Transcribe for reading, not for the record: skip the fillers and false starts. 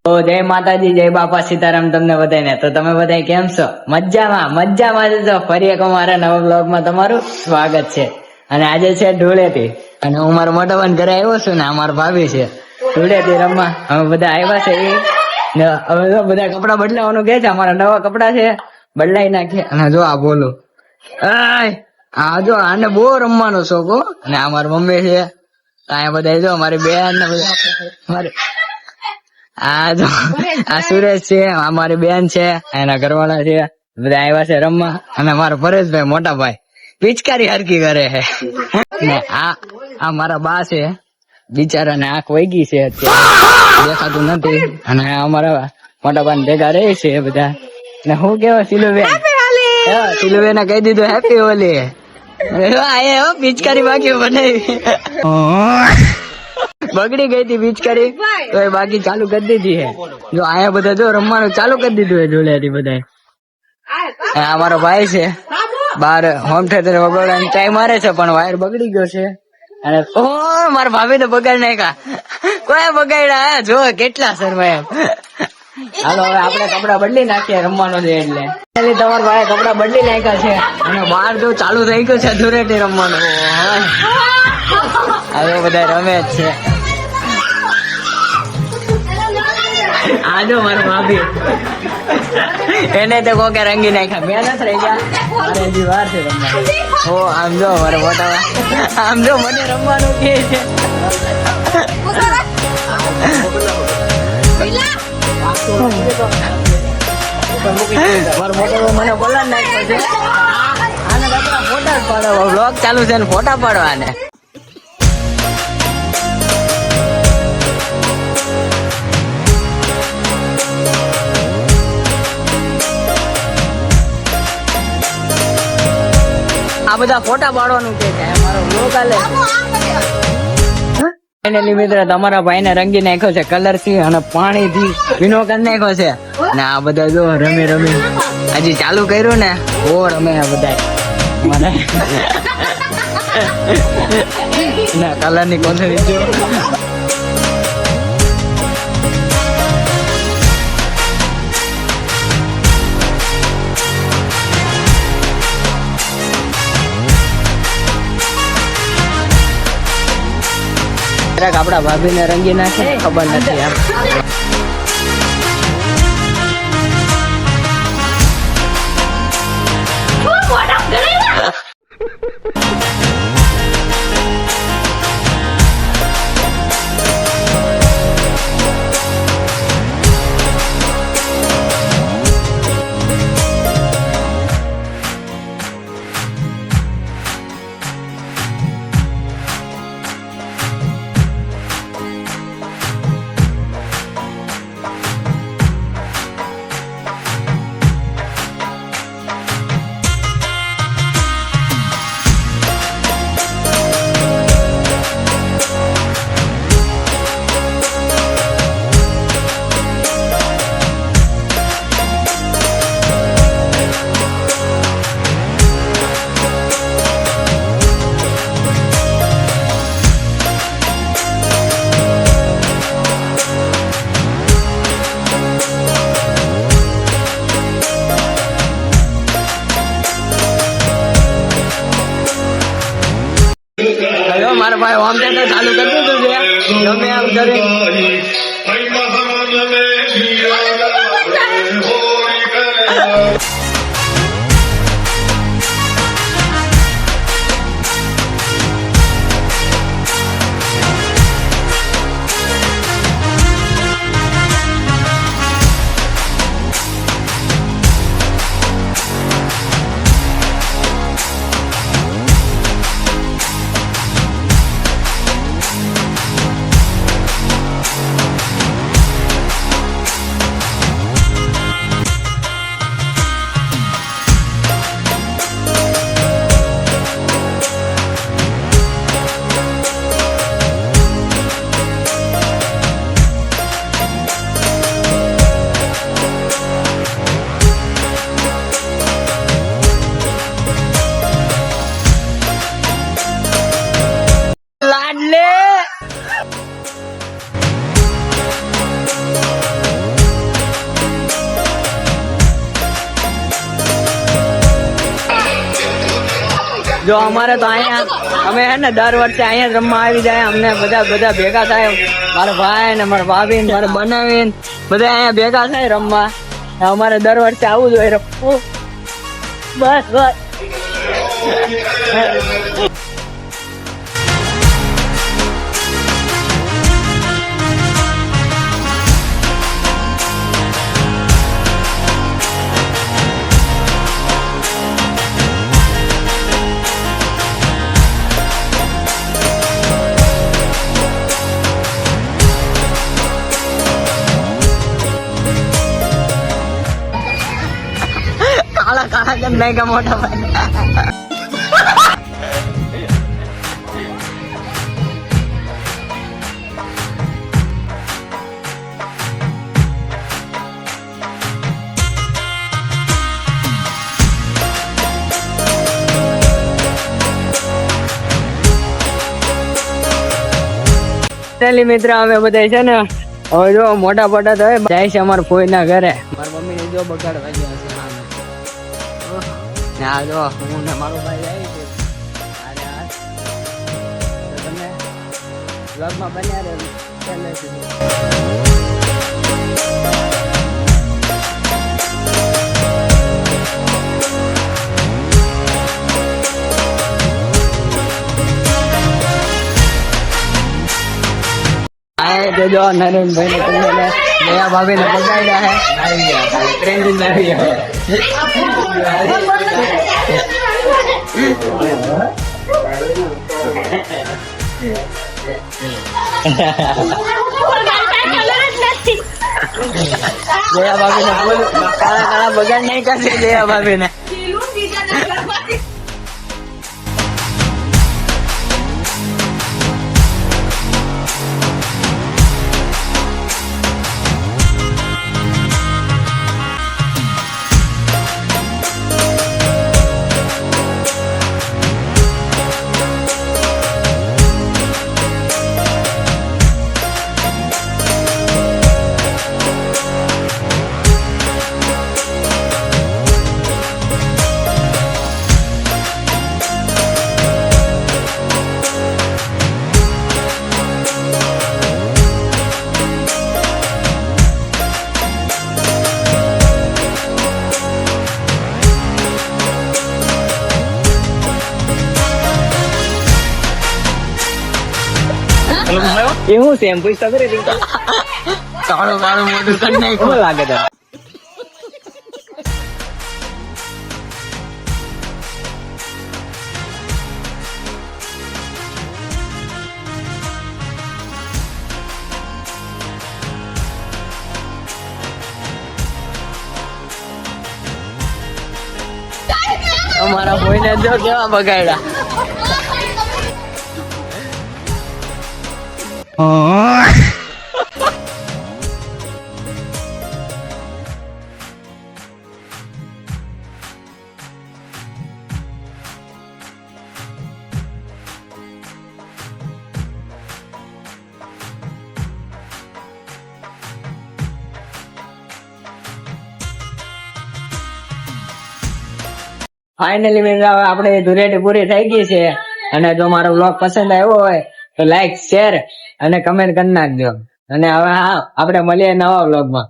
તો જય માતાજી, જય બાપા સીતારામ તમને બધાને. તો તમે બધા કેમ છો? મજામાં છો? ફરી એક અમારા નવા બ્લોગમાં તમારું સ્વાગત છે. અને આજે છે ધૂળેટી અને હું મારા મોટા ભાઈ ઘરે આવ્યો છું ને અમારા ભાભી છે ધૂળેટી રમવા. અમે બધા આવ્યા છે હવે તો બધા કપડા બદલાવાનું કે છે. અમારા નવા કપડા છે, બદલાઈ નાખીએ. અને જો આ બોલું આ જો આને બહુ રમવાનો શોખ હો. અને આ મારી મમ્મી છે, અહીંયા બધા જો મારી બેન ને બધા આ જો આ સુરેશ છે, આ મારી બેન છે, એના ઘરવાળા છે, બધા આવ્યા છે રમવા. અને મારા પરેશભાઈ મોટા ભાઈ પિચકારી હરકી કરે છે. ને આ મારા બા છે, બિચારા ને આંખ વહી ગઈ છે, અત્યારે દેખાતું નથી. અને અમારા મોટા ભાઈ ભેગા રહે છે બધા. ને હું કેવા સિલુબેન કહી દીધું હેપી હોલી. પિચકારી બાકી બનાવી બગડી ગઈ હતી પિચકારી, તો એ બાકી ચાલુ કરી દીધી છે. જો આયા બધા જો રમવાનું ચાલુ કરી દીધું છે જોડેથી બધા. અમારો ભાઈ છે બાર હોમ થિયેટર વગાડવાની ટ્રાય મારે છે, પણ વાયર બગડી ગયો છે. અને મારા ભાભી તો બગાડ નાખ્યા. કોઈ બગાડ્યા જો કેટલા શરમાય. હાલો હવે આપણે કપડા બદલી નાખીએ, રમવાનું છે એટલે. તમારા ભાઈ કપડા બદલી નાખ્યા છે અને બહાર જો ચાલુ થઈ ગયું છે ધૂળેટી રમવાનું. હવે બધા રમે જ છે. આ જો મારા ભાભી એને તો કોકે રંગી નાખ્યા. મેં નથી રહી ગયા, મારે હજી વાર છે રમવા. ઓ આમ જો મારે મોટા આમ જો મને રમવાનું કે છે. મારો મોટો મને બોલા નાખ્યો છે. આને બધા ફોટા પાડવા, બ્લોગ ચાલુ છે ને ફોટા પાડવાને. આ બધા ફોટા પાડવાનું કે છે મારો બ્લોગ આલે. ફાઇનલી મિત્ર તમારા ભાઈને રંગી નાખ્યો છે કલર થી અને પાણી થી ભીનો કરી નાખ્યો છે. ને આ બધા જો રમી હજી ચાલુ કર્યું ને બહુ રમે આ બધા. મને કલર ની કોથળી જો આપડા ભાભી ને રંગી નાખે ખબર નથી આમ. મારા ભાઈ હોમ થિયેટર ચાલુ કરી દીધું છે. ગમે આમ કરે જો અમારે તો અહીંયા અમે હે ને દર વર્ષે અહીંયા જ રમવા આવી જાય. અમને બધા ભેગા થાય, મારા ભાઈ ને મારા ભાભી ને મારા બનાવીને બધા અહીંયા ભેગા થાય રમવા. અમારે દર વર્ષે આવું જ હોય રમવું. બસ બસ કાળા કાળા કેમ નહીં કા મોટા ભાઈ. મિત્ર અમે બધા છે ને હવે જો મોટા મોટા તો જાય છે અમારા ફોઈ ના ઘરે. મારા મમ્મી ને જો બગાડ વાગ્યા છે ને આ જો હું ને મારો ભાઈ જાય છે. તમે વ્લોગમાં બન્યા રહે પહેલેથી. જો નરેનભાઈ ને તમને નયા ભાભી ને બગાડ્યા હે. જયા ભાભી ને બોલ કાળા કાળા બગાડ નહીં કરશે. જયા ભાભી ને એવું છે એમ પૈસા કરે કાળું કાળું મોટું કરી નાખ્યું લાગે તો. અમારા ભાઈને જો કેવા બગાડ્યા. ફાઇનલી મિત્રો હવે આપણે ધુરેટી પૂરી થઈ ગઈ છે. અને જો મારો બ્લોગ પસંદ આવ્યો હોય તો લાઈક શેર અને કમેન્ટ કરી નાખજો. અને હવે હા આપણે મળીએ નવા બ્લોગમાં.